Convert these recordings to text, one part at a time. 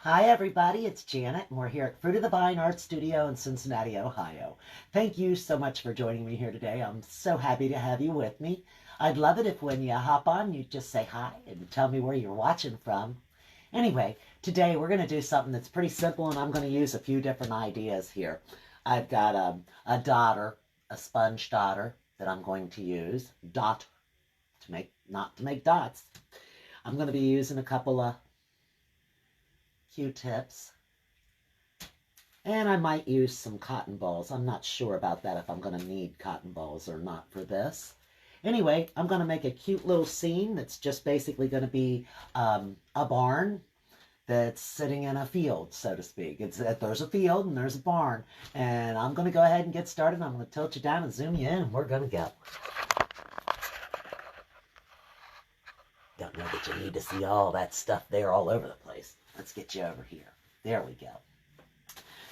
Hi, everybody. It's Janet, and we're here at Fruit of the Vine Art Studio in Cincinnati, Ohio. Thank you so much for joining me here today. I'm so happy to have you with me. I'd love it if when you hop on, you just say hi and tell me where you're watching from. Anyway, today we're going to do something that's pretty simple, and I'm going to use a few different ideas here. I've got a daughter, a sponge daughter that I'm going to use, not to make dots. I'm going to be using a couple of Q-tips, and I might use some cotton balls. I'm not sure about that, if I'm going to need cotton balls or not for this. Anyway, I'm going to make a cute little scene that's just basically going to be a barn that's sitting in a field, so to speak. There's a field and there's a barn, and I'm going to go ahead and get started. I'm going to tilt you down and zoom you in, and we're going to go. Don't know that you need to see all that stuff there all over the place. Let's get you over here. There we go.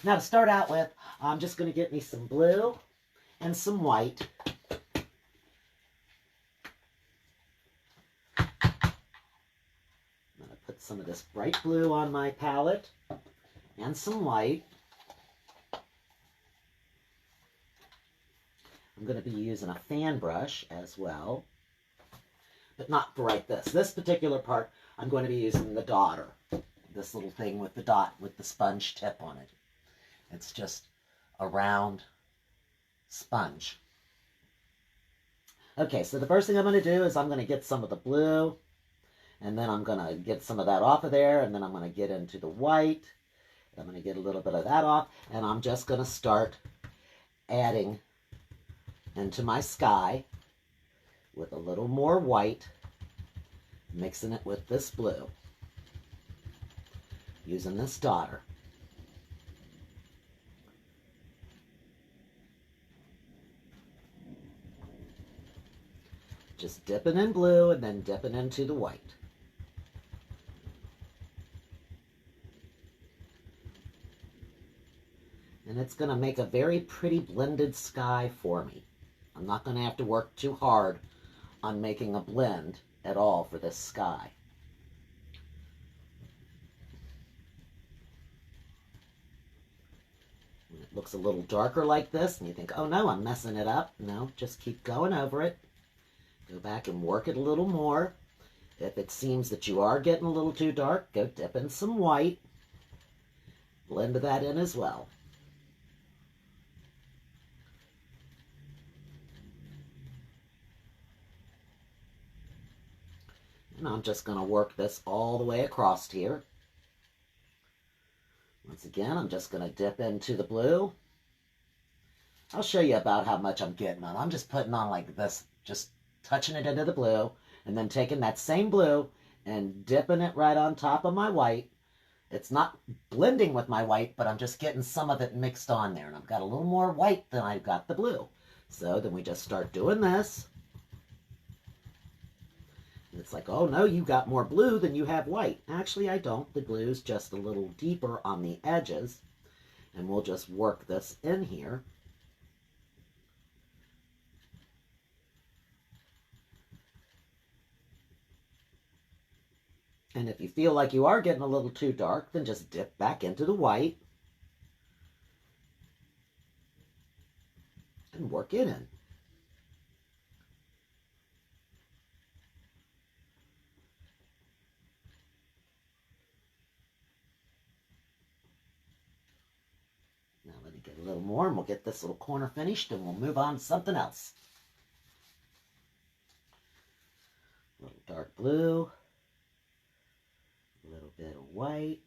Now to start out with, I'm just going to get me some blue and some white. I'm going to put some of this bright blue on my palette and some white. I'm going to be using a fan brush as well, but not for right this. This particular part, I'm going to be using the daughter. This little thing with the dot with the sponge tip on it. It's just a round sponge. Okay, so the first thing I'm going to do is I'm going to get some of the blue, and then I'm going to get some of that off of there, and then I'm going to get into the white. I'm going to get a little bit of that off, and I'm just going to start adding into my sky with a little more white, mixing it with this blue, using this daughter. Just dipping in blue and then dipping into the white. And it's going to make a very pretty blended sky for me. I'm not going to have to work too hard on making a blend at all for this sky. When it looks a little darker like this and you think, oh no, I'm messing it up. No, just keep going over it. Go back and work it a little more. If it seems that you are getting a little too dark, go dip in some white. Blend that in as well. And I'm just going to work this all the way across here. Once again, I'm just going to dip into the blue. I'll show you about how much I'm getting on. I'm just putting on like this, just touching it into the blue, and then taking that same blue and dipping it right on top of my white. It's not blending with my white, but I'm just getting some of it mixed on there. And I've got a little more white than I've got the blue. So then we just start doing this. And it's like, oh no, you got more blue than you have white. Actually, I don't. The blue's just a little deeper on the edges. And we'll just work this in here. And if you feel like you are getting a little too dark, then just dip back into the white and work it in. Now let me get a little more, and we'll get this little corner finished, and we'll move on to something else. A little dark blue. A little bit of white.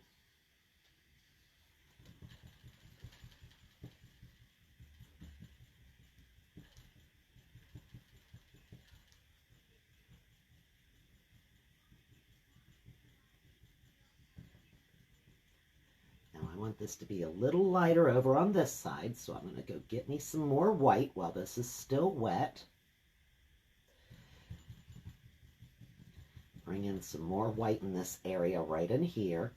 Now I want this to be a little lighter over on this side, so I'm going to go get me some more white while this is still wet. Bring in some more white in this area right in here.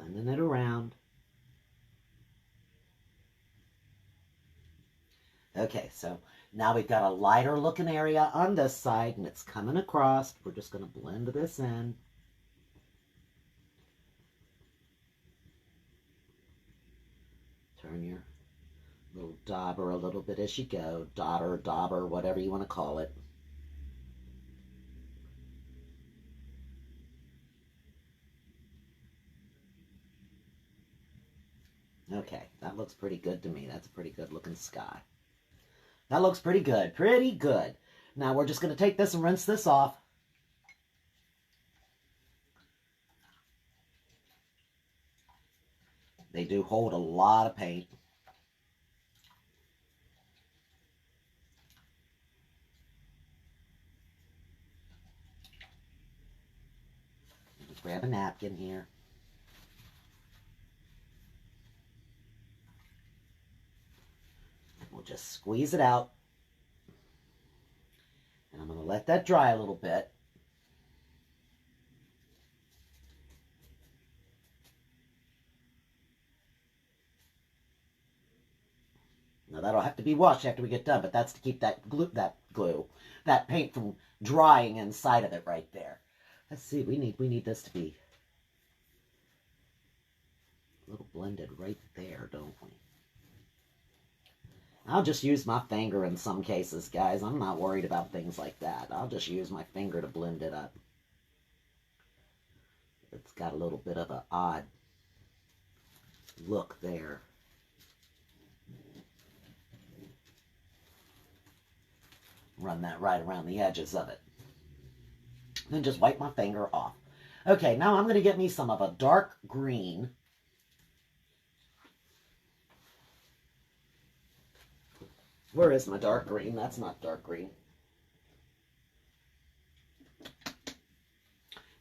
Blending it around. Okay, so now we've got a lighter looking area on this side and it's coming across. We're just going to blend this in. Turn your little dauber a little bit as you go. Dotter, dauber, whatever you want to call it. Okay, that looks pretty good to me. That's a pretty good looking sky. That looks pretty good. Pretty good. Now we're just going to take this and rinse this off. They do hold a lot of paint. Grab a napkin here. We'll just squeeze it out. And I'm going to let that dry a little bit. Now that'll have to be washed after we get done, but that's to keep that that paint from drying inside of it right there. Let's see, we need this to be a little blended right there, don't we? I'll just use my finger in some cases, guys. I'm not worried about things like that. I'll just use my finger to blend it up. It's got a little bit of an odd look there. Run that right around the edges of it. Then just wipe my finger off. Okay, now I'm going to get me some of a dark green. Where is my dark green? That's not dark green.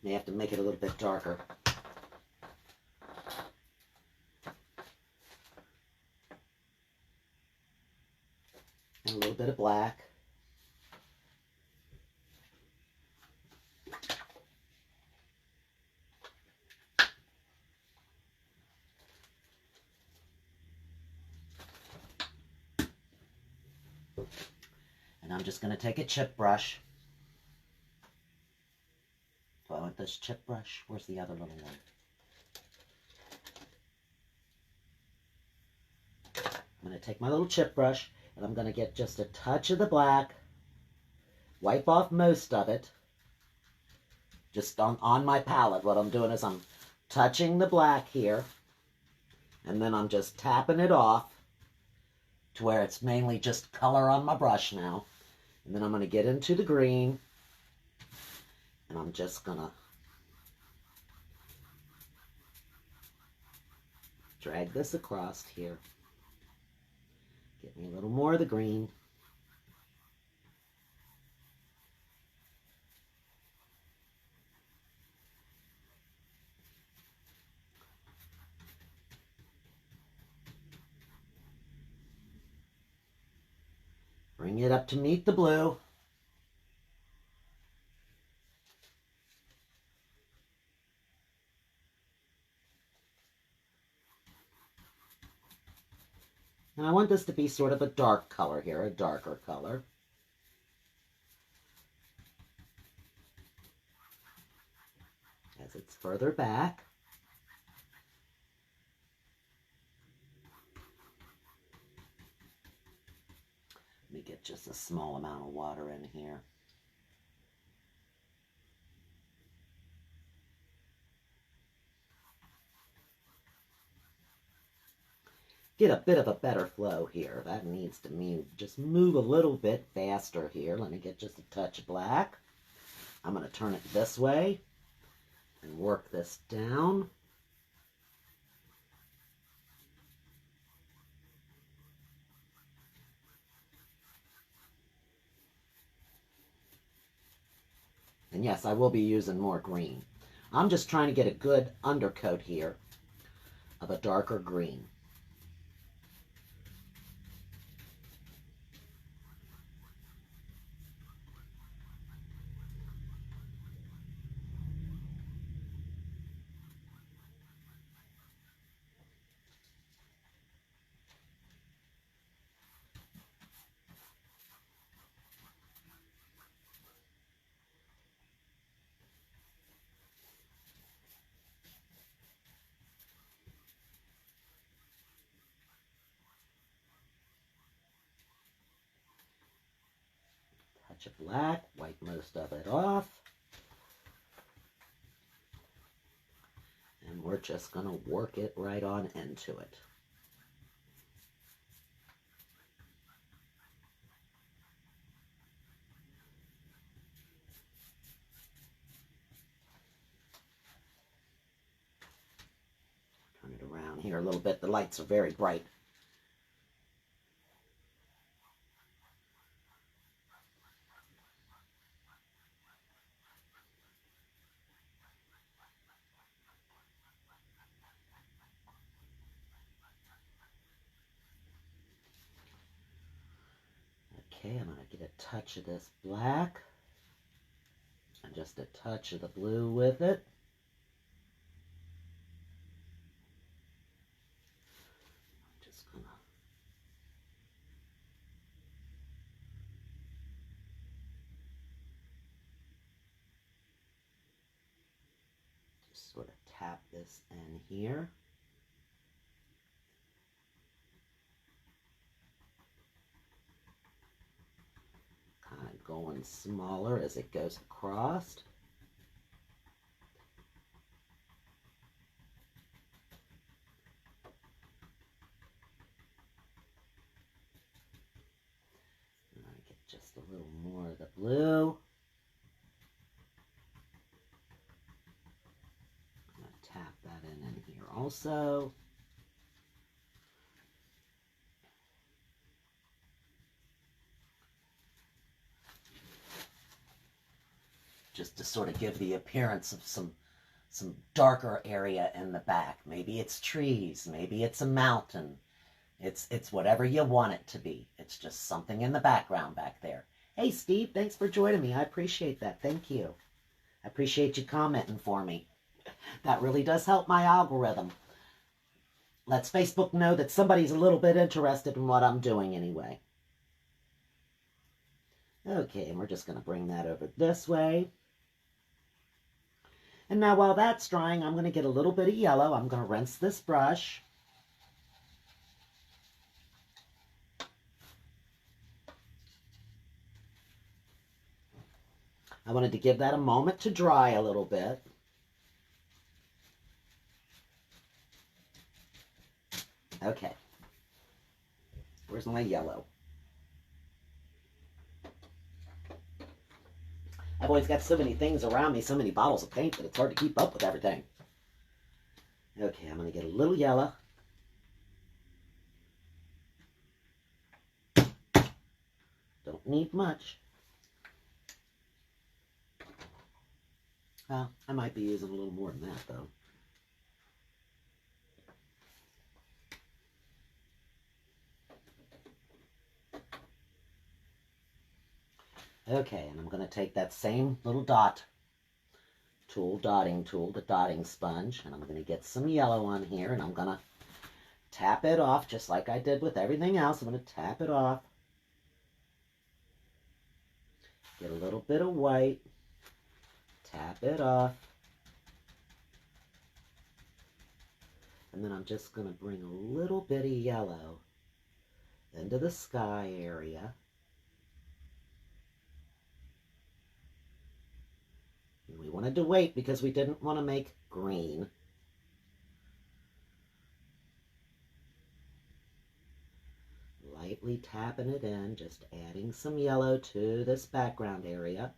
May have to make it a little bit darker. And a little bit of black. And I'm just going to take a chip brush. Do I want this chip brush? Where's the other little one? I'm going to take my little chip brush and I'm going to get just a touch of the black. Wipe off most of it. Just on my palette, what I'm doing is I'm touching the black here. And then I'm just tapping it off to where it's mainly just color on my brush now. And then I'm going to get into the green. And I'm just going to drag this across here. Get me a little more of the green. Bring it up to meet the blue. And I want this to be sort of a dark color here, a darker color. As it's further back. Let me get just a small amount of water in here. Get a bit of a better flow here. That needs to just move a little bit faster here. Let me get just a touch of black. I'm going to turn it this way and work this down. And yes, I will be using more green. I'm just trying to get a good undercoat here of a darker green. Touch of black, wipe most of it off. And we're just going to work it right on into it. Turn it around here a little bit. The lights are very bright. Okay, I'm going to get a touch of this black and just a touch of the blue with it. I'm just going to just sort of tap this in here. Kind of going smaller as it goes across. And I get just a little more of the blue. I'm going to tap that in here also. Just to sort of give the appearance of some darker area in the back. Maybe it's trees, maybe it's a mountain. It's whatever you want it to be. It's just something in the background back there. Hey Steve, thanks for joining me. I appreciate that. Thank you. I appreciate you commenting for me. That really does help my algorithm. Lets Facebook know that somebody's a little bit interested in what I'm doing anyway. Okay, and we're just going to bring that over this way. And now while that's drying, I'm going to get a little bit of yellow. I'm going to rinse this brush. I wanted to give that a moment to dry a little bit. Okay. Where's my yellow? I've always got so many things around me, so many bottles of paint, that it's hard to keep up with everything. Okay, I'm going to get a little yellow. Don't need much. Well, I might be using a little more than that, though. Okay, and I'm going to take that same little dotting tool, the dotting sponge, and I'm going to get some yellow on here, and I'm going to tap it off just like I did with everything else. I'm going to tap it off. Get a little bit of white. Tap it off. And then I'm just going to bring a little bit of yellow into the sky area. And we wanted to wait because we didn't want to make green. Lightly tapping it in, just adding some yellow to this background area.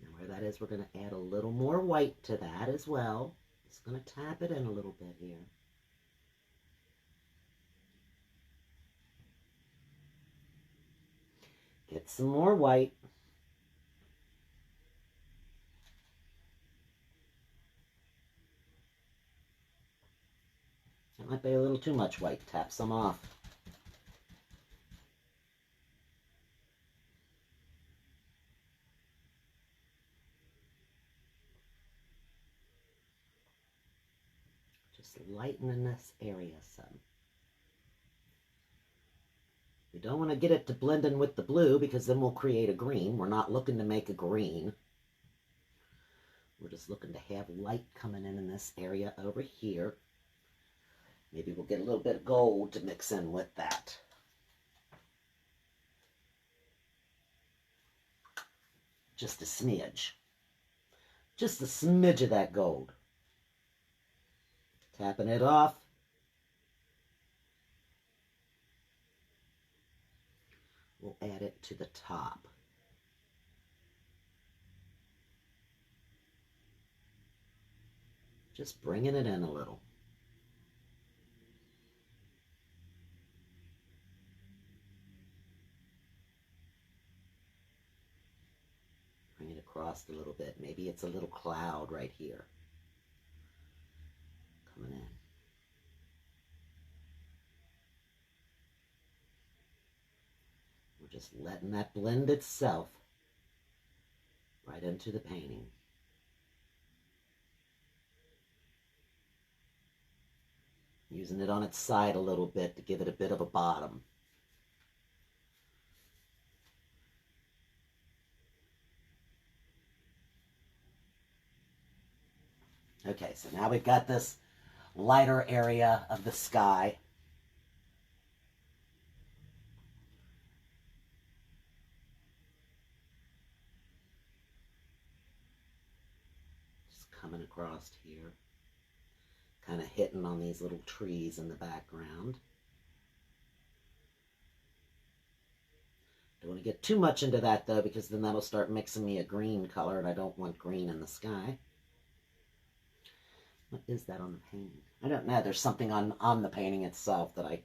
And where that is, we're going to add a little more white to that as well. Just going to tap it in a little bit here. Get some more white. That might be a little too much white. Tap some off. Just lightening this area some. We don't want to get it to blend in with the blue because then we'll create a green. We're not looking to make a green. We're just looking to have light coming in this area over here. Maybe we'll get a little bit of gold to mix in with that. Just a smidge. Just a smidge of that gold. Tapping it off. We'll add it to the top. Just bringing it in a little. Bring it across a little bit. Maybe it's a little cloud right here. Coming in. We're just letting that blend itself right into the painting. Using it on its side a little bit to give it a bit of a bottom. Okay, so now we've got this lighter area of the sky. Just coming across here. Kind of hitting on these little trees in the background. Don't want to get too much into that though, because then that'll start mixing me a green color, and I don't want green in the sky. What is that on the painting? I don't know. There's something on the painting itself that I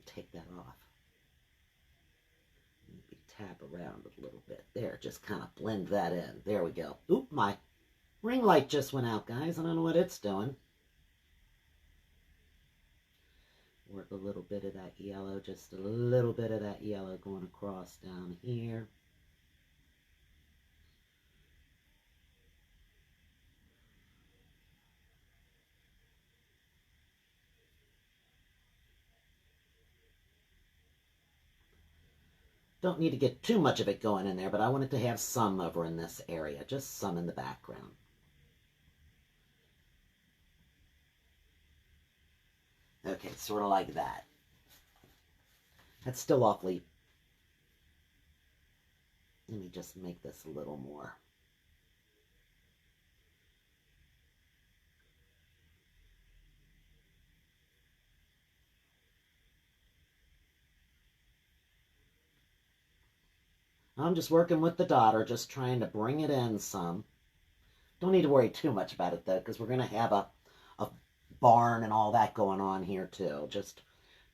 take that off. Maybe tap around a little bit. There, just kind of blend that in. There we go. Oop, my ring light just went out, guys. I don't know what it's doing. Work a little bit of that yellow, just a little bit of that yellow going across down here. Don't need to get too much of it going in there, but I want it to have some over in this area, just some in the background. Okay, sort of like that. That's still awfully... Let me just make this a little more. I'm just working with the daughter, just trying to bring it in some. Don't need to worry too much about it, though, because we're going to have a barn and all that going on here, too. Just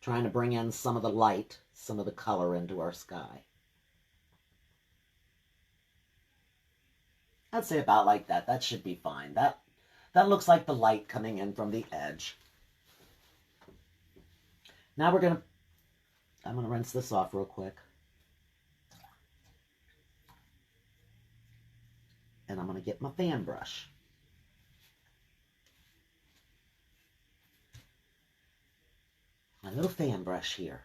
trying to bring in some of the light, some of the color into our sky. I'd say about like that. That should be fine. That looks like the light coming in from the edge. Now I'm going to rinse this off real quick. And I'm going to get my fan brush. My little fan brush here.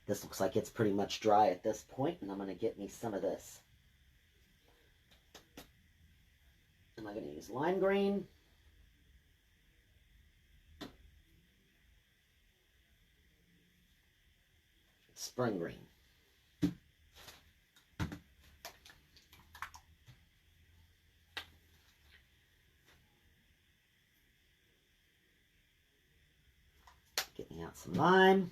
This looks like it's pretty much dry at this point, and I'm going to get me some of this. Am I going to use lime green? Spring green. Getting out some lime.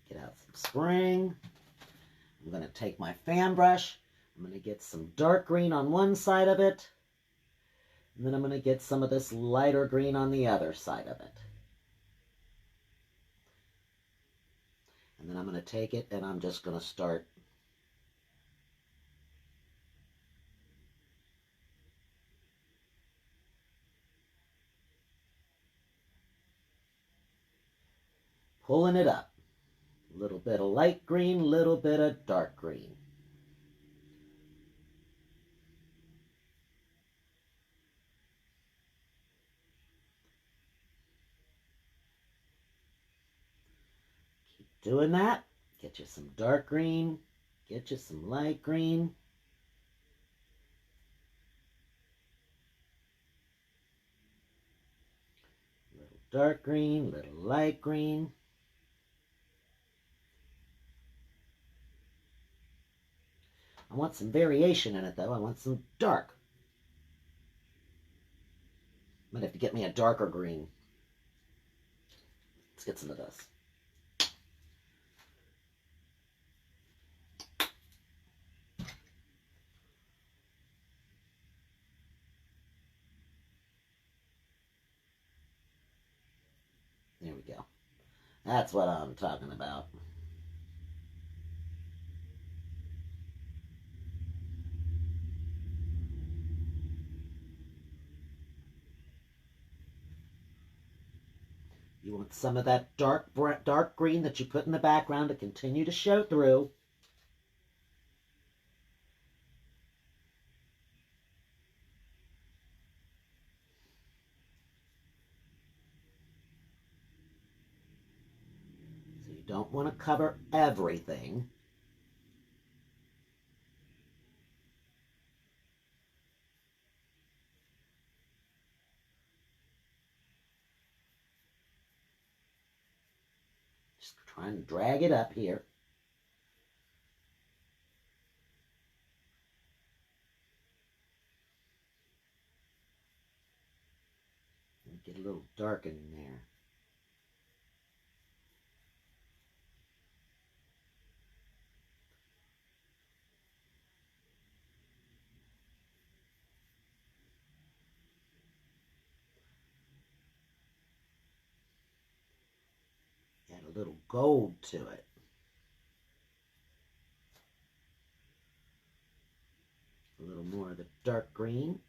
Get out some spring. I'm going to take my fan brush. I'm going to get some dark green on one side of it. And then I'm going to get some of this lighter green on the other side of it. And then I'm going to take it and I'm just going to start pulling it up. A little bit of light green, little bit of dark green. Keep doing that. Get you some dark green. Get you some light green. Little dark green, little light green. I want some variation in it, though. I want some dark. Might have to get me a darker green. Let's get some of this. There we go. That's what I'm talking about. You want some of that dark green that you put in the background to continue to show through. So you don't want to cover everything. Just trying to drag it up here. And get a little dark in there. Add a little gold to it. A little more of the dark green.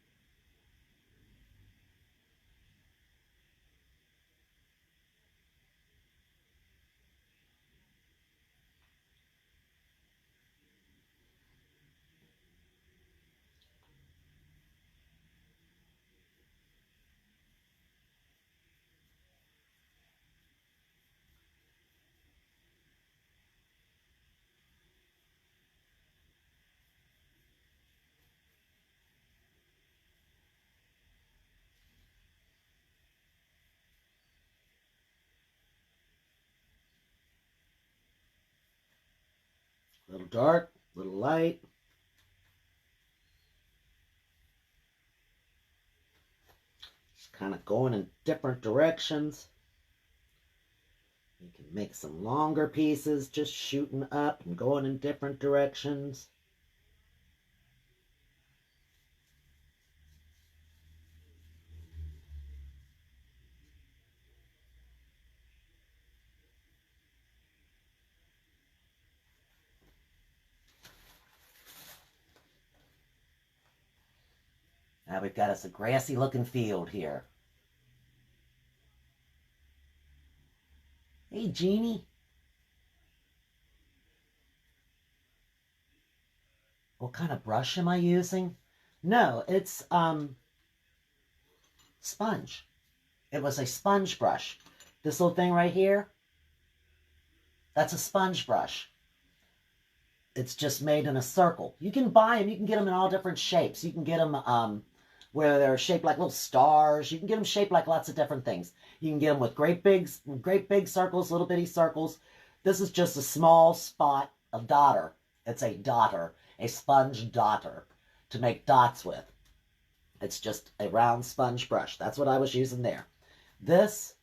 A little dark, a little light. Just kind of going in different directions. You can make some longer pieces, just shooting up and going in different directions. Now we've got us a grassy looking field here. Hey, Jeannie. What kind of brush am I using? No, it's sponge. It was a sponge brush. This little thing right here, that's a sponge brush. It's just made in a circle. You can buy them. You can get them in all different shapes. You can get them where they're shaped like little stars. You can get them shaped like lots of different things. You can get them with great big circles, little bitty circles. This is just a small spot of dotter. It's a dotter, a sponge dotter to make dots with. It's just a round sponge brush. That's what I was using there. This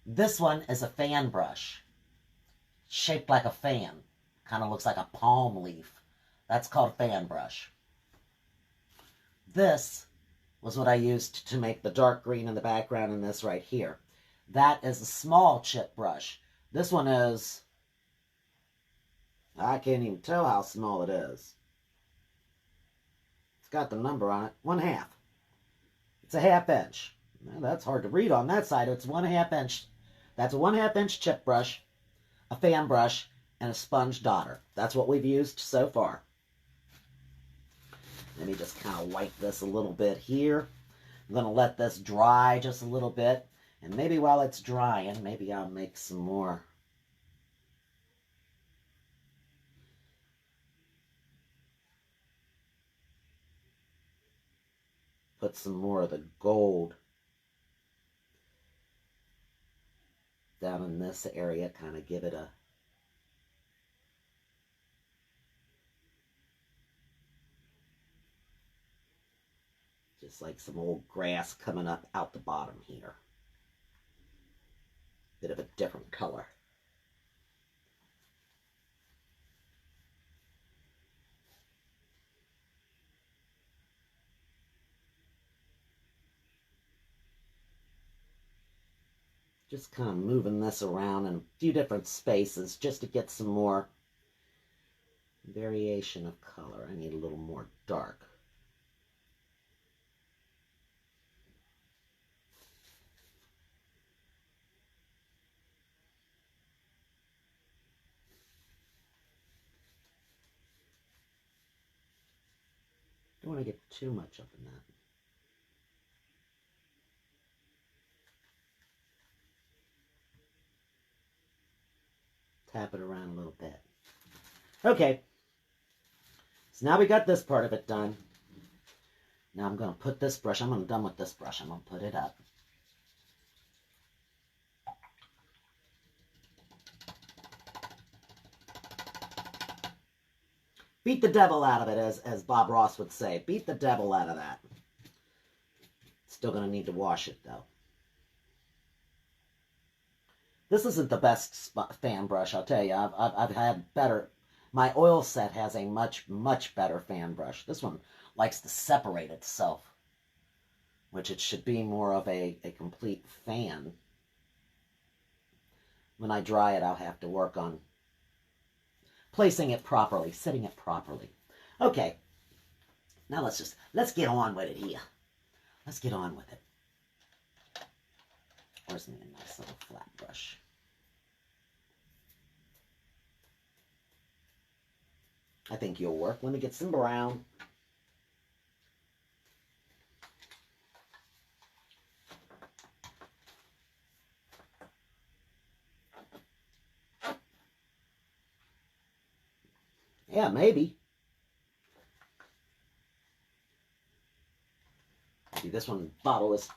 one is a fan brush, shaped like a fan. Kind of looks like a palm leaf. That's called a fan brush. This was what I used to make the dark green in the background in this right here. That is a small chip brush. This one is, I can't even tell how small it is. It's got the number on it, 1/2. It's a 1/2 inch. Well, that's hard to read on that side. It's 1/2 inch. That's a 1/2 inch chip brush, a fan brush, and a sponge dotter. That's what we've used so far. Let me just kind of wipe this a little bit here. I'm going to let this dry just a little bit. And maybe while it's drying, maybe I'll make some more put some more of the gold down in this area, kind of give it a just like some old grass coming up out the bottom here. Bit of a different color. Just kind of moving this around in a few different spaces just to get some more variation of color. I need a little more dark. Don't want to get too much up in that. Tap it around a little bit. Okay. So now we got this part of it done. Now I'm going to put this brush, I'm done with this brush. I'm going to put it up. Beat the devil out of it, as Bob Ross would say. Beat the devil out of that. Still going to need to wash it, though. This isn't the best fan brush, I'll tell you. I've had better. My oil set has a much, much better fan brush. This one likes to separate itself, which it should be more of a complete fan. When I dry it, I'll have to work on placing it properly, setting it properly. Okay, now let's get on with it here. Let's get on with it. Where's me a nice little flat brush? I think you'll work. Let me get some brown. Yeah, maybe. See, this one bottle is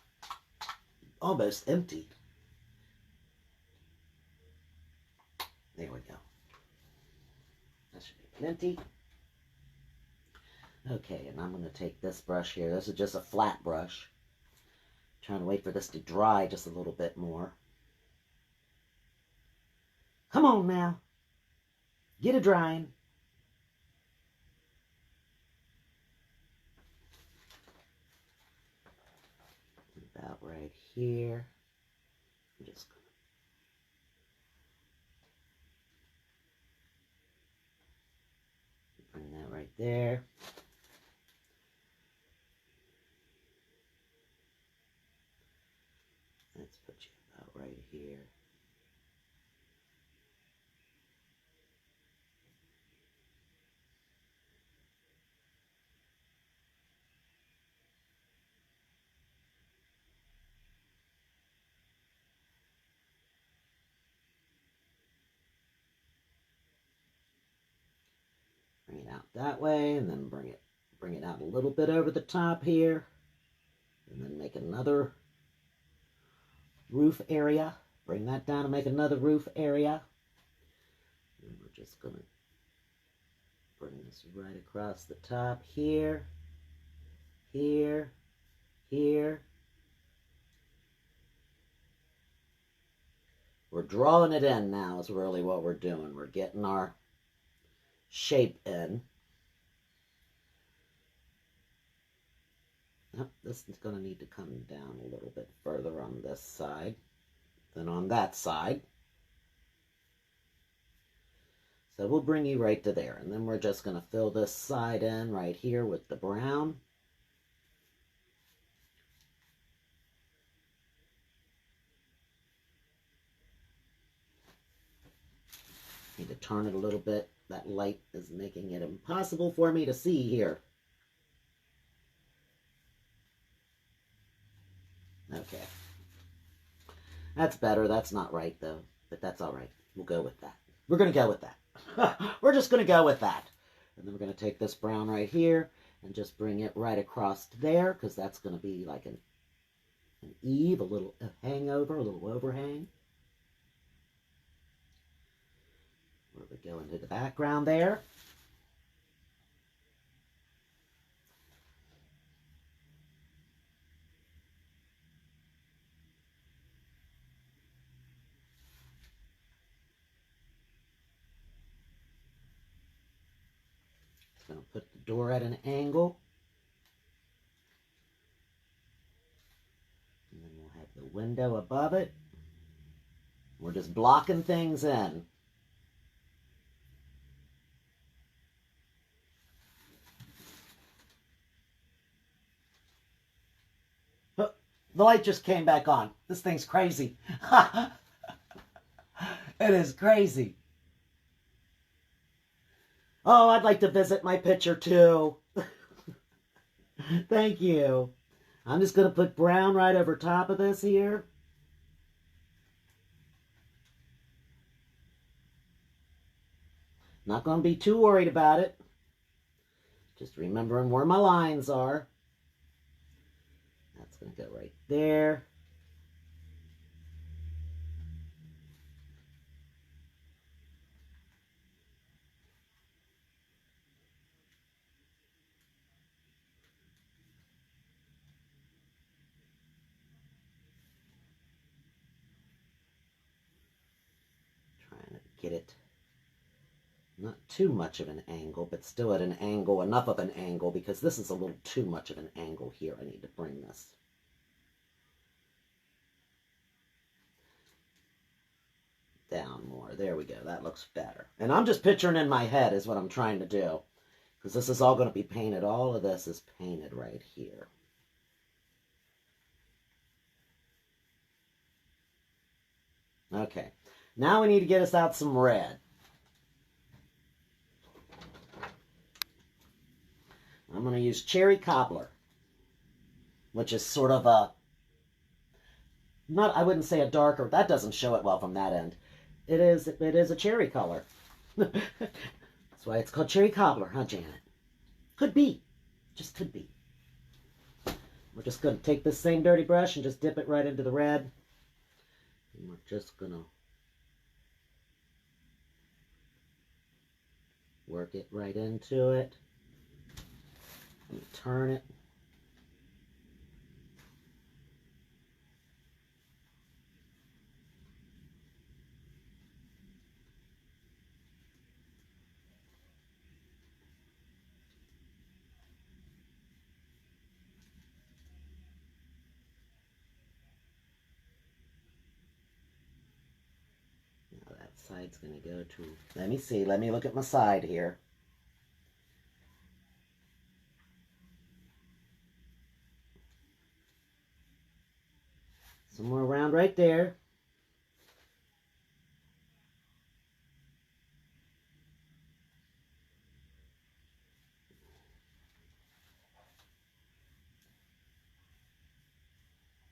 almost empty. There we go. That should be plenty. Okay, and I'm going to take this brush here. This is just a flat brush. Trying to wait for this to dry just a little bit more. Come on now. Get it drying. About right here. I'm just going to bring that right there. Let's put you about right here. Bring it out that way, and then bring it out a little bit over the top here, and then make another roof area. Bring that down and make another roof area. And we're just going to bring this right across the top here, here, here. We're drawing it in now is really what we're doing. We're getting our shape in. Oh, this is going to need to come down a little bit further on this side than on that side. So we'll bring you right to there. And then we're just going to fill this side in right here with the brown. Need to turn it a little bit. That light is making it impossible for me to see here. Okay. That's better. That's not right, though. But that's all right. We'll go with that. We're going to go with that. We're just going to go with that. And then we're going to take this brown right here, And just bring it right across there, because that's going to be like an eave, a little hangover, a little overhang. Where we go into the background there. It's going to put the door at an angle. And then we'll have the window above it. We're just blocking things in. The light just came back on. This thing's crazy. It is crazy. Oh, I'd like to visit my picture too. Thank you. I'm just going to put brown right over top of this here. Not going to be too worried about it. Just remembering where my lines are. That's going to go right there. Trying to get it not too much of an angle, but still at an angle, enough of an angle, because this is a little too much of an angle here. I need to bring this down more. There we go. That looks better. And I'm just picturing in my head is what I'm trying to do, because this is all going to be painted. All of this is painted right here. Okay. Now we need to get us out some red. I'm going to use Cherry Cobbler, which is sort of a, I wouldn't say a darker, that doesn't show it well from that end. It is a cherry color. That's why it's called Cherry Cobbler, huh, Janet? Could be. Just could be. We're just going to take this same dirty brush and just dip it right into the red. And we're just going to work it right into it. And turn it. Now that side's going to go to, let me see, let me look at my side here. Somewhere around right there.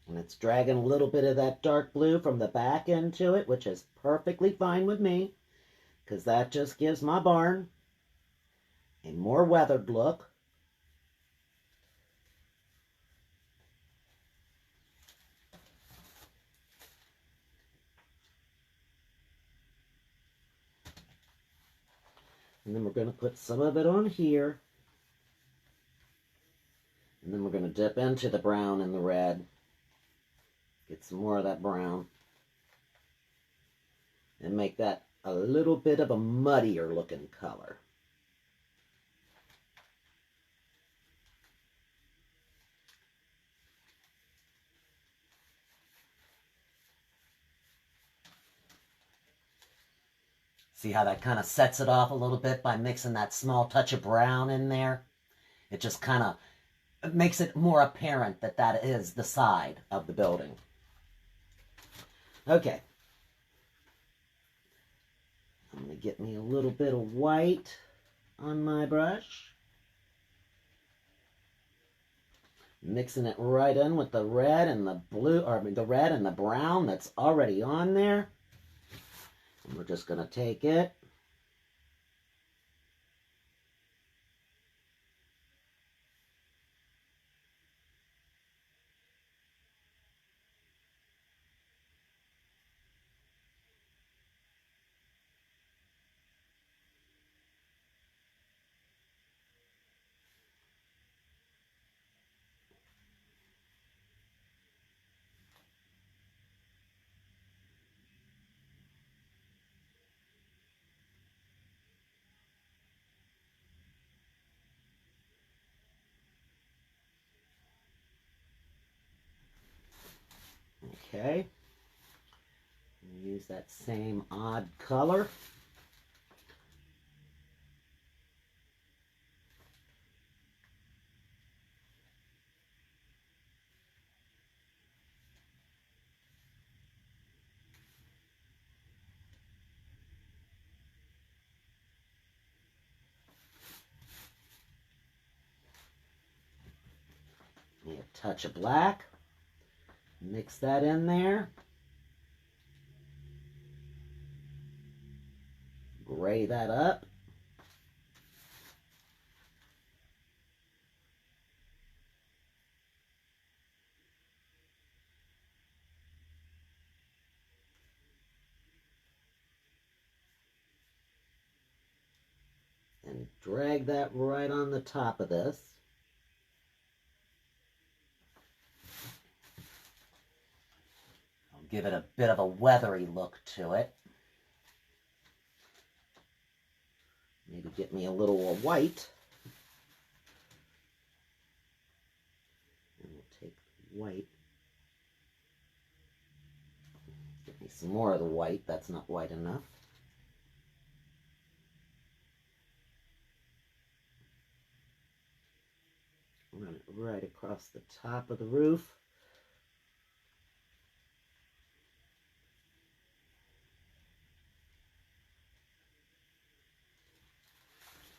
And it's dragging a little bit of that dark blue from the back into it, which is perfectly fine with me, because that just gives my barn a more weathered look. And then we're going to put some of it on here. And then we're going to dip into the brown and the red. Get some more of that brown. And make that a little bit of a muddier looking color. See how that kind of sets it off a little bit by mixing that small touch of brown in there? It just kind of makes it more apparent that that is the side of the building. Okay. I'm going to get me a little bit of white on my brush. Mixing it right in with the red and the blue, or the red and the brown that's already on there. And we're just going to take it Okay. Use that same odd color. A touch of black. Mix that in there. Gray that up. And drag that right on the top of this. I'll give it a bit of a weathery look to it. Maybe get me a little white. And we'll take white. Get me some more of the white. That's not white enough. Run it right across the top of the roof.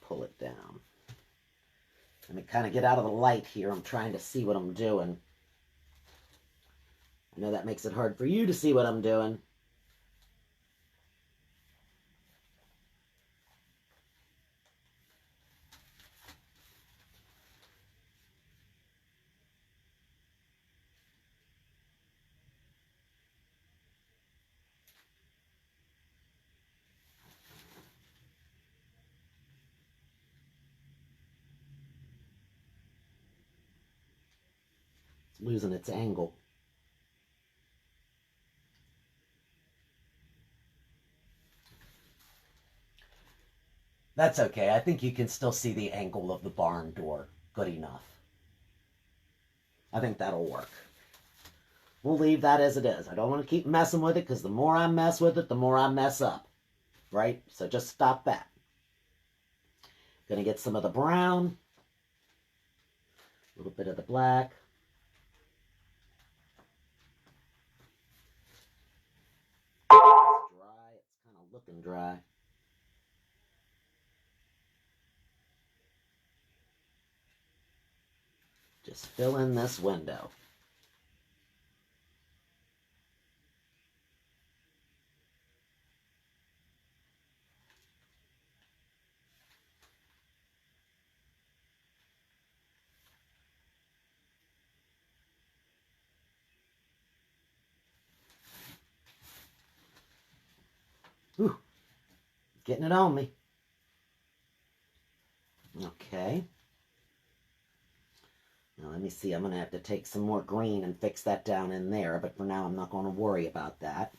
Pull it down. Let me kind of get out of the light here. I'm trying to see what I'm doing. I know that makes it hard for you to see what I'm doing. It's losing its angle. That's okay. I think you can still see the angle of the barn door good enough. I think that'll work. We'll leave that as it is. I don't want to keep messing with it because the more I mess with it, the more I mess up. Right? So just stop that. Gonna get some of the brown. A little bit of the black. It's dry. It's kind of looking dry. Just fill in this window. Whew. Getting it on me. Okay. Now let me see. I'm going to have to take some more green and fix that down in there. But for now, I'm not going to worry about that.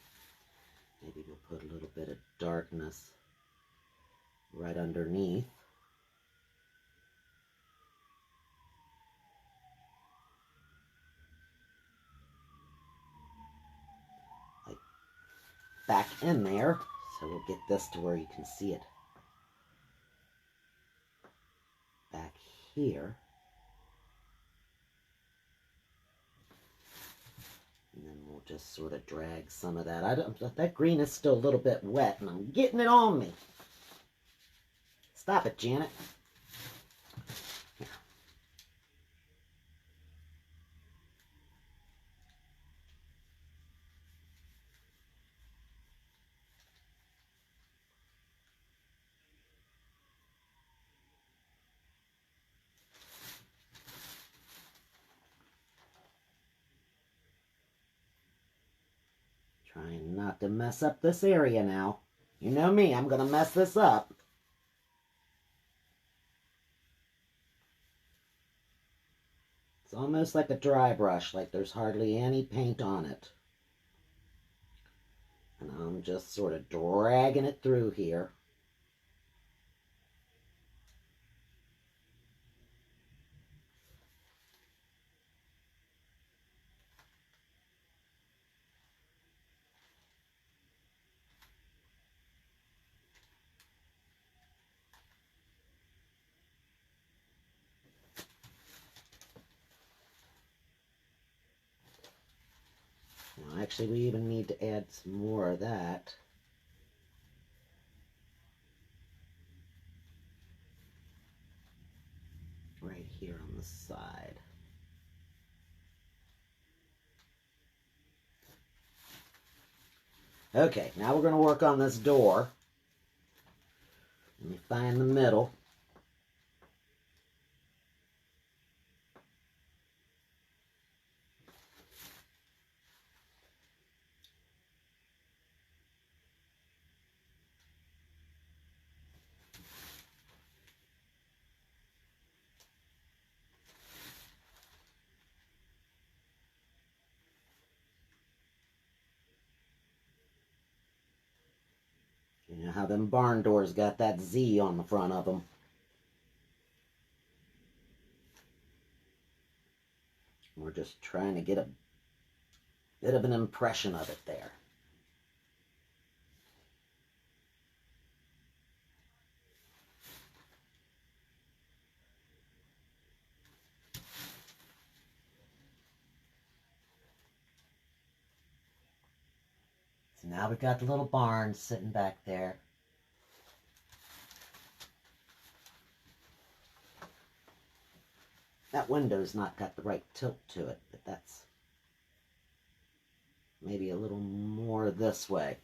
Maybe we'll put a little bit of darkness right underneath. Like back in there. So we'll get this to where you can see it. Back here. And then we'll just sort of drag some of that. That green is still a little bit wet, and I'm getting it on me. Stop it, Janet. Trying not to mess up this area now. You know me, I'm going to mess this up. It's almost like a dry brush, like there's hardly any paint on it. And I'm just sort of dragging it through here. Actually, we even need to add some more of that. Right here on the side. Okay, now we're going to work on this door. Let me find the middle. You know how them barn doors got that Z on the front of them. We're just trying to get a bit of an impression of it there. So now we've got the little barn sitting back there. That window's not got the right tilt to it, but that's maybe a little more this way.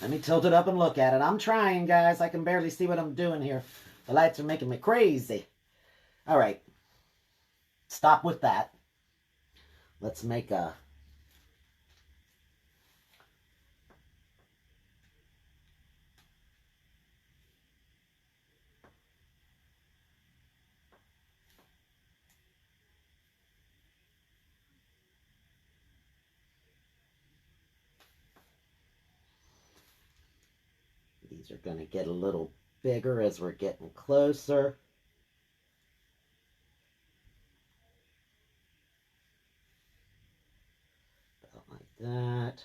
Let me tilt it up and look at it. I'm trying, guys. I can barely see what I'm doing here. The lights are making me crazy. All right. Stop with that. Let's make a... These are going to get a little bigger as we're getting closer. About like that.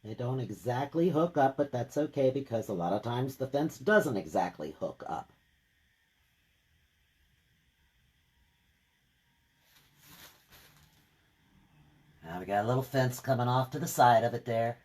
They don't exactly hook up, but that's okay because a lot of times the fence doesn't exactly hook up. Now we got a little fence coming off to the side of it there.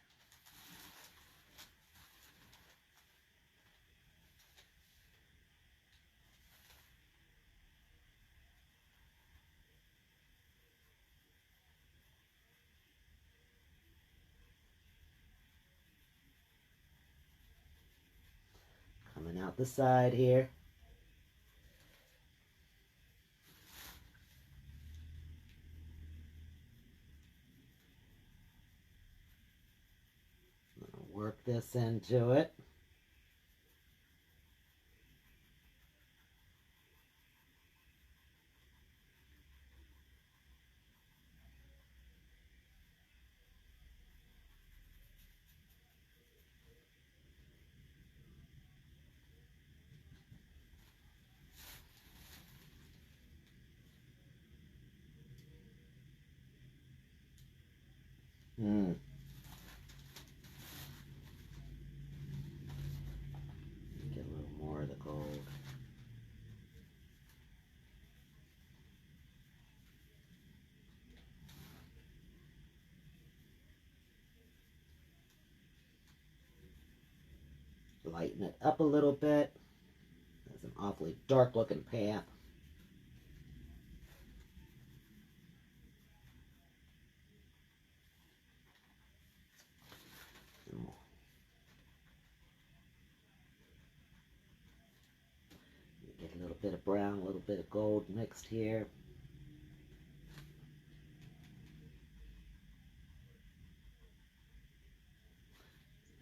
Coming out the side here. Work this into it. Get a little more of the gold. Lighten it up a little bit. That's an awfully dark looking path. Get a little bit of brown, a little bit of gold mixed here.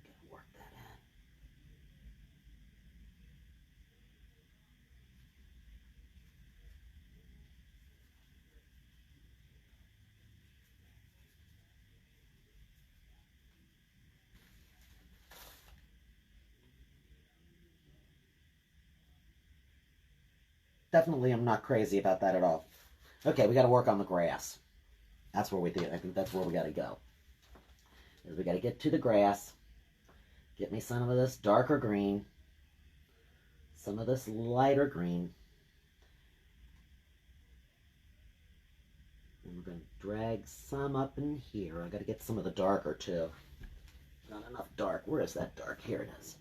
Gotta work that in. definitely am not crazy about that at all. Okay, we got to work on the grass. That's where we think. I think that's where we got to go. Is we got to get to the grass. Get me some of this darker green. Some of this lighter green. And we're going to drag some up in here. I got to get some of the darker too. Not enough dark. Where is that dark? Here it is.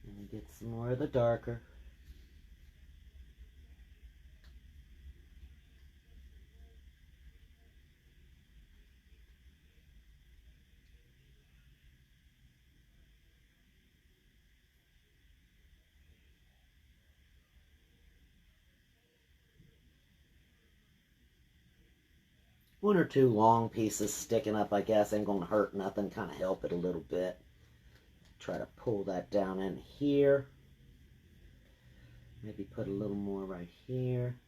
And get some more of the darker. One or two long pieces sticking up, I guess, ain't going to hurt nothing. Kind of help it a little bit. Try to pull that down in here. Maybe put a little more right here.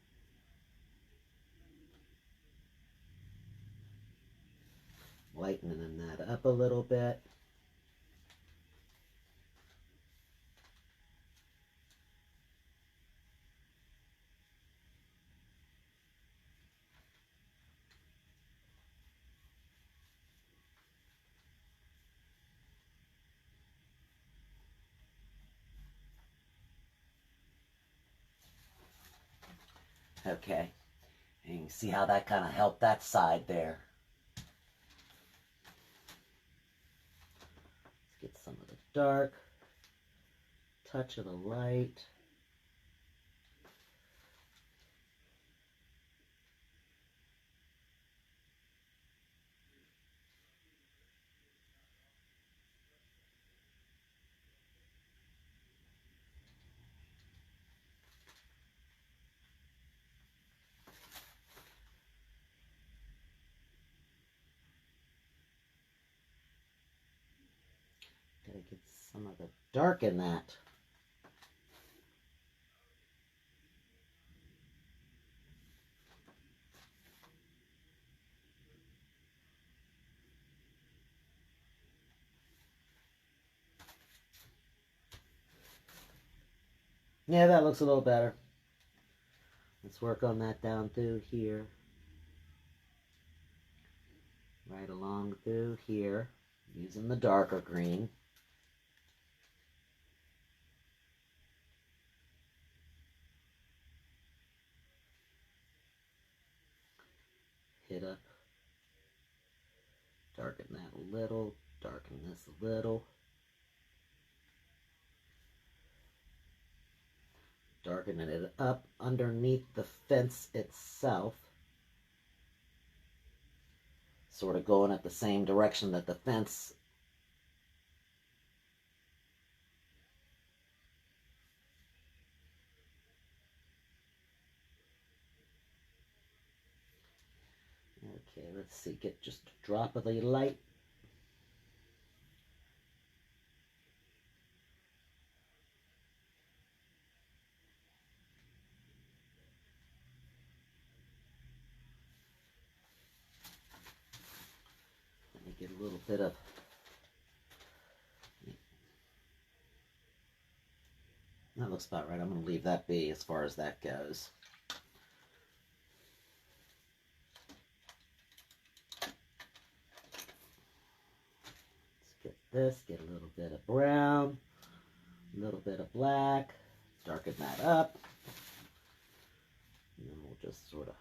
Lightening that up a little bit. Okay, and you can see how that kind of helped that side there. Let's get some of the dark, touch of the light. Gotta get some of the dark in that. Yeah, that looks a little better. Let's work on that down through here. Right along through here, using the darker green. Hit up. Darken that a little. Darken this a little. Darkening it up underneath the fence itself. Sort of going at the same direction that the fence . Okay, let's see, get just a drop of the light. Let me get a little bit of, that looks about right. I'm going to leave that be as far as that goes. Let's get this, get a little bit of brown, a little bit of black, darken that up. And then we'll just sort of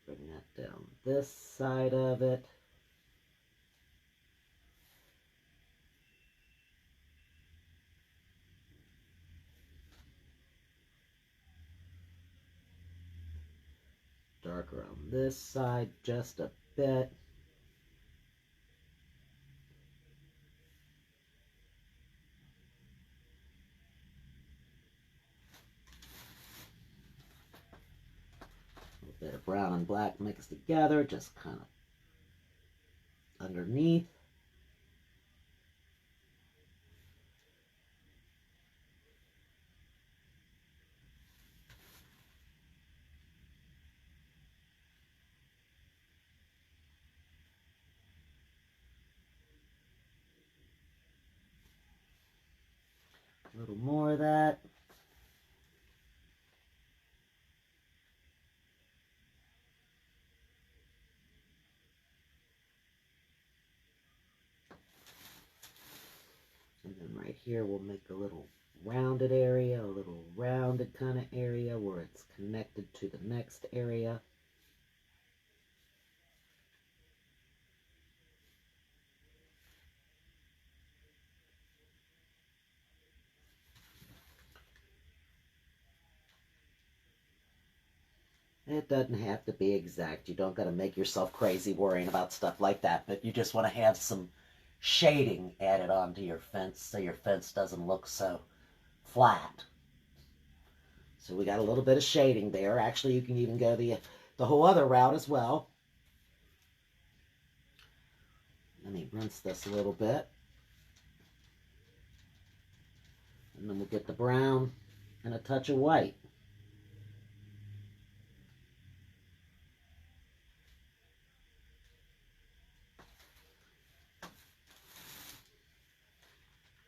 bring that down this side of it. Darker on this side just a bit. Bit of brown and black mixed together, just kind of underneath. A little more of that. And then right here we'll make a little rounded area, a little rounded kind of area where it's connected to the next area. It doesn't have to be exact. You don't got to make yourself crazy worrying about stuff like that, but you just want to have some shading added onto your fence so your fence doesn't look so flat. So we got a little bit of shading there. Actually, you can even go the whole other route as well. Let me rinse this a little bit. And then we'll get the brown and a touch of white.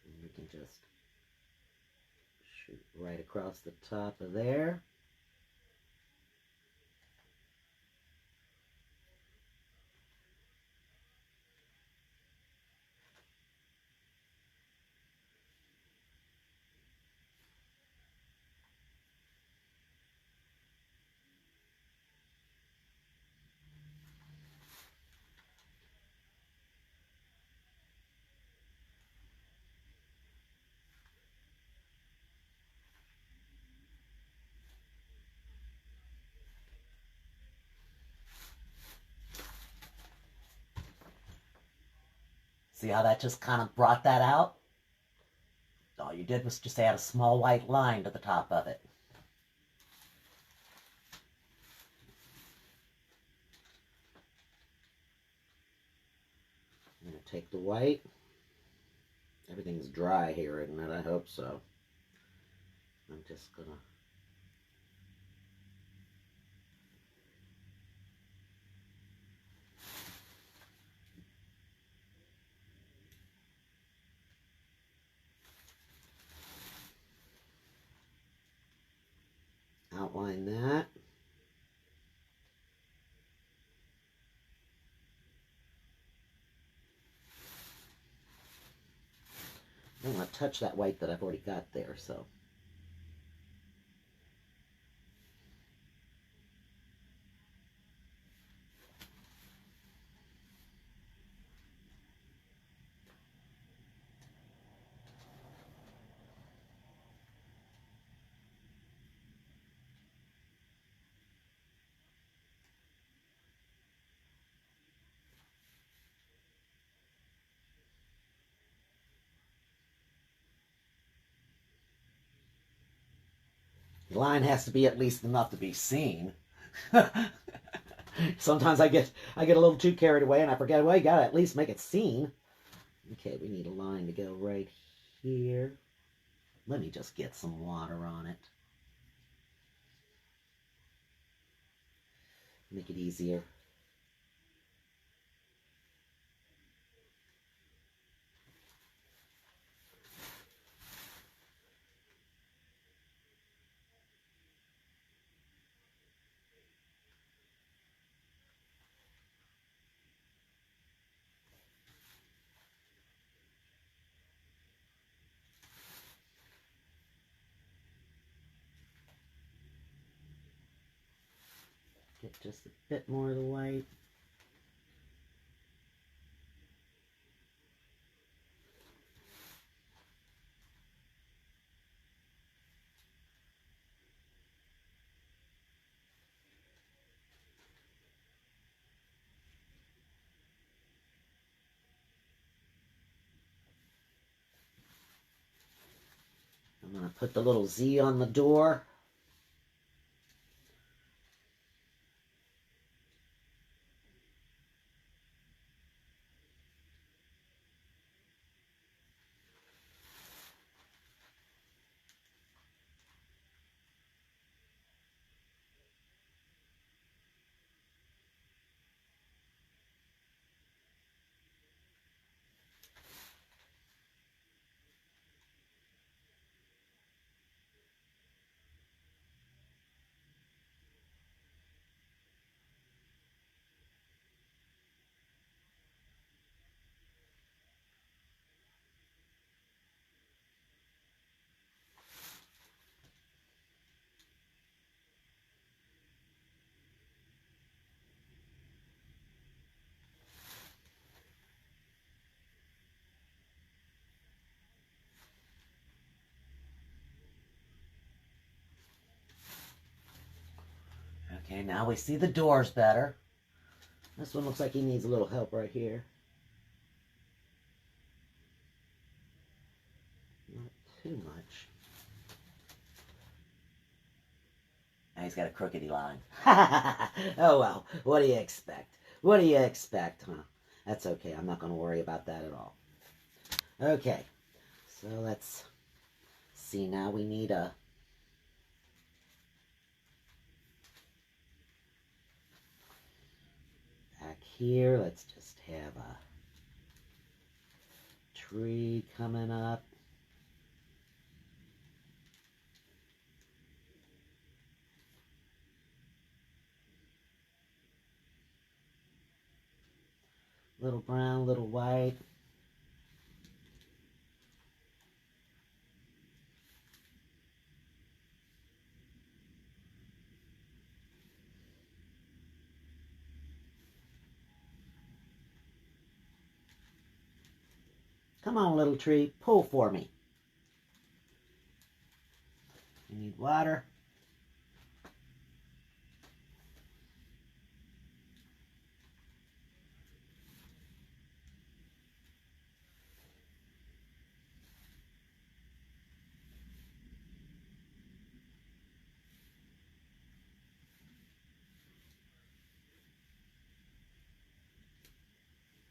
And we can just shoot right across the top of there. See how that just kind of brought that out? All you did was just add a small white line to the top of it. I'm going to take the white. Everything's dry here, isn't it? I hope so. I'm just going to outline that. I don't want to touch that white that I've already got there, so. The line has to be at least enough to be seen. Sometimes I get a little too carried away and I forget, well, you gotta at least make it seen. Okay, we need a line to go right here. Let me just get some water on it. Make it easier. Get just a bit more of the white. I'm going to put the little Z on the door. Okay, now we see the doors better. This one looks like he needs a little help right here. Not too much. Now he's got a crookedy line. Oh well, what do you expect? What do you expect, huh? That's okay, I'm not going to worry about that at all. Okay, so let's see, now we need a back here, let's just have a tree coming up. Little brown, little white. Come on, little tree, pull for me. You need water.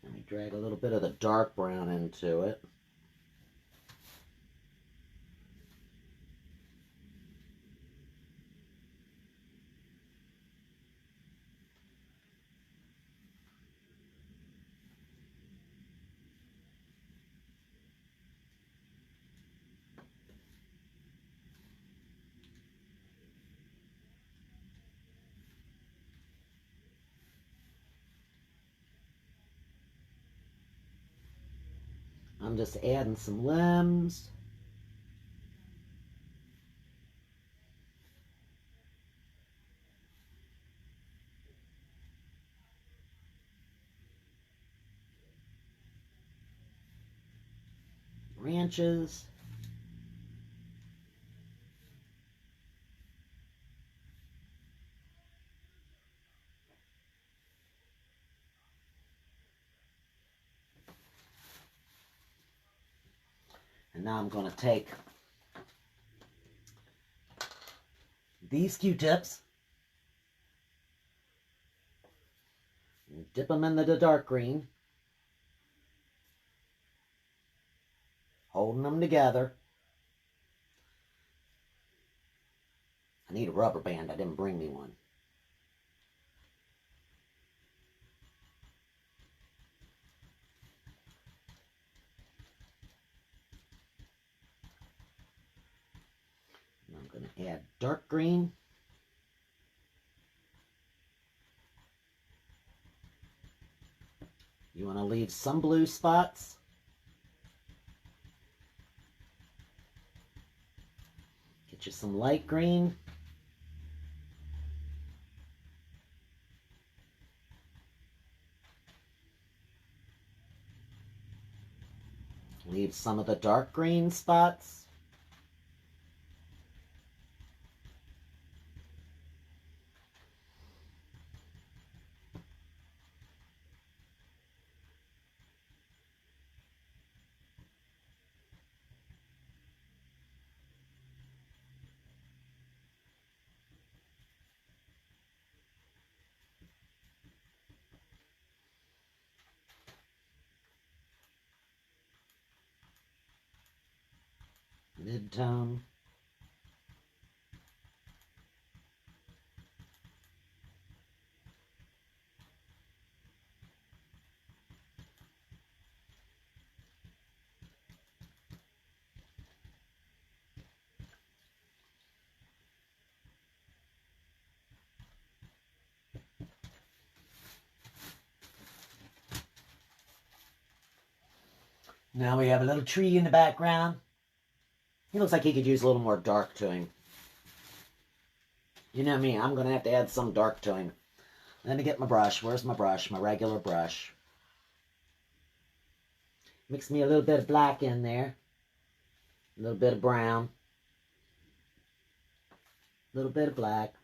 Let me drag a little bit of the dark brown into it. I'm just adding some limbs. Branches. And now I'm going to take these Q-tips and dip them into the dark green, holding them together. I need a rubber band. I didn't bring me one. And I'm going to add dark green. You want to leave some blue spots. Get you some light green. Leave some of the dark green spots. Mid-tone. Now we have a little tree in the background. He looks like he could use a little more dark to him. You know me, I'm going to have to add some dark to him. Let me get my brush. Where's my brush? My regular brush. Mix me a little bit of black in there. A little bit of brown. A little bit of black.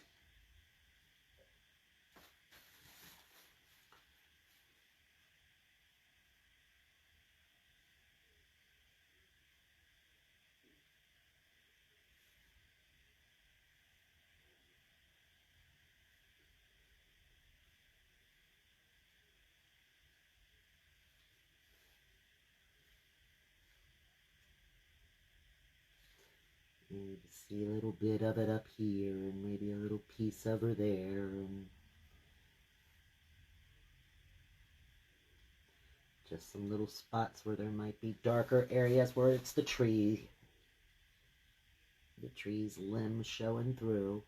See a little bit of it up here and maybe a little piece over there. And just some little spots where there might be darker areas where it's the tree's limb showing through.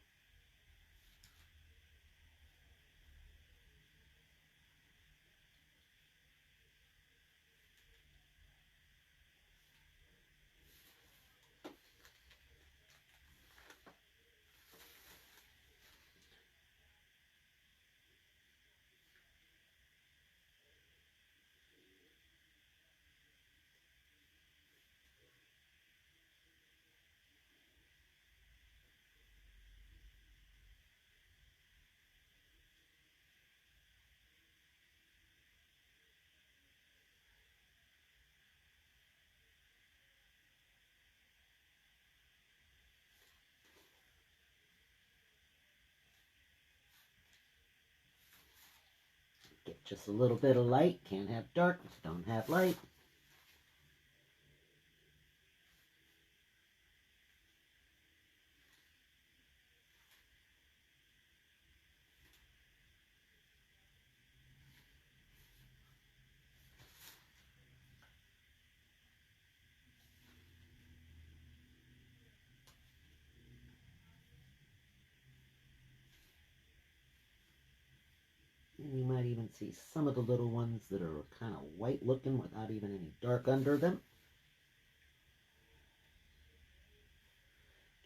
Get just a little bit of light. Can't have dark, don't have light. And you might even see some of the little ones that are kind of white looking without even any dark under them.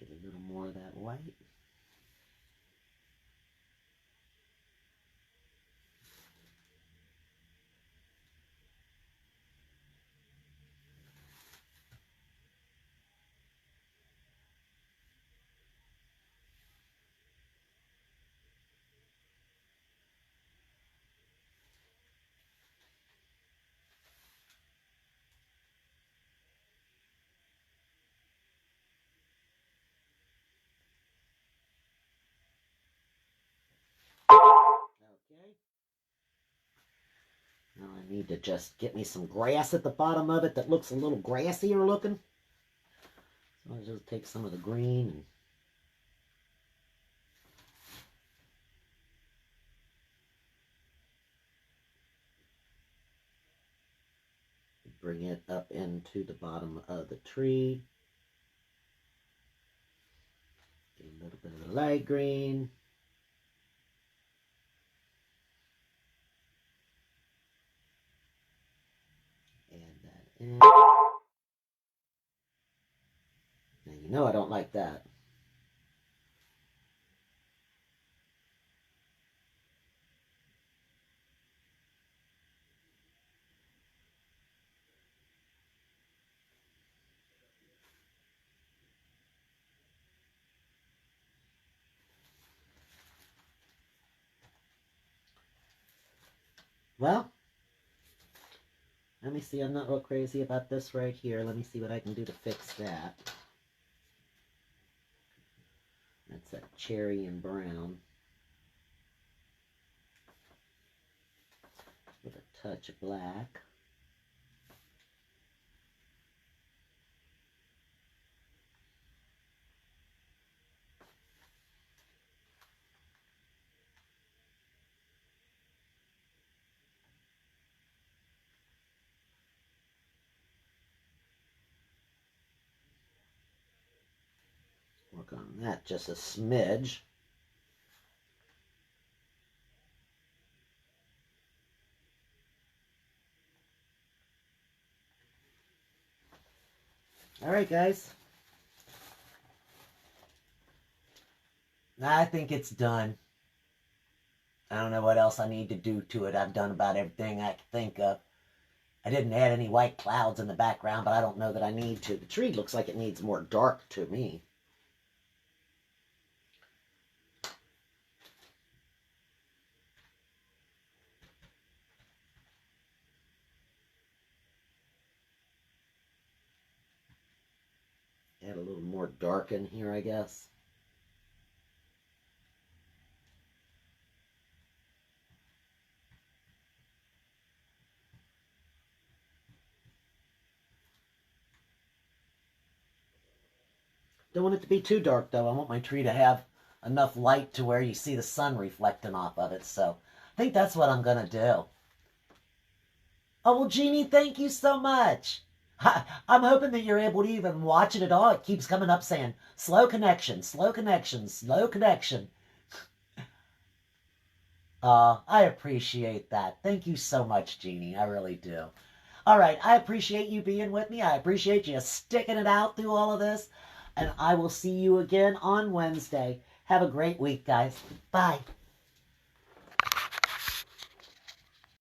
Get a little more of that white. Okay. Now I need to just get me some grass at the bottom of it that looks a little grassier looking. So I'll just take some of the green and bring it up into the bottom of the tree. Get a little bit of the light green. Add that in. Now you know I don't like that. Well, let me see. I'm not real crazy about this right here. Let me see what I can do to fix that. That's that cherry and brown with a touch of black. Work on that just a smidge. All right, guys. I think it's done. I don't know what else I need to do to it. I've done about everything I could think of. I didn't add any white clouds in the background, but I don't know that I need to. The tree looks like it needs more dark to me. Add a little more dark in here, I guess. Don't want it to be too dark, though. I want my tree to have enough light to where you see the sun reflecting off of it. So I think that's what I'm going to do. Oh, well, Jeannie, thank you so much. I'm hoping that you're able to even watch it at all. It keeps coming up saying, slow connection, slow connection, slow connection. I appreciate that. Thank you so much, Jeannie. I really do. All right. I appreciate you being with me. I appreciate you sticking it out through all of this. And I will see you again on Wednesday. Have a great week, guys. Bye.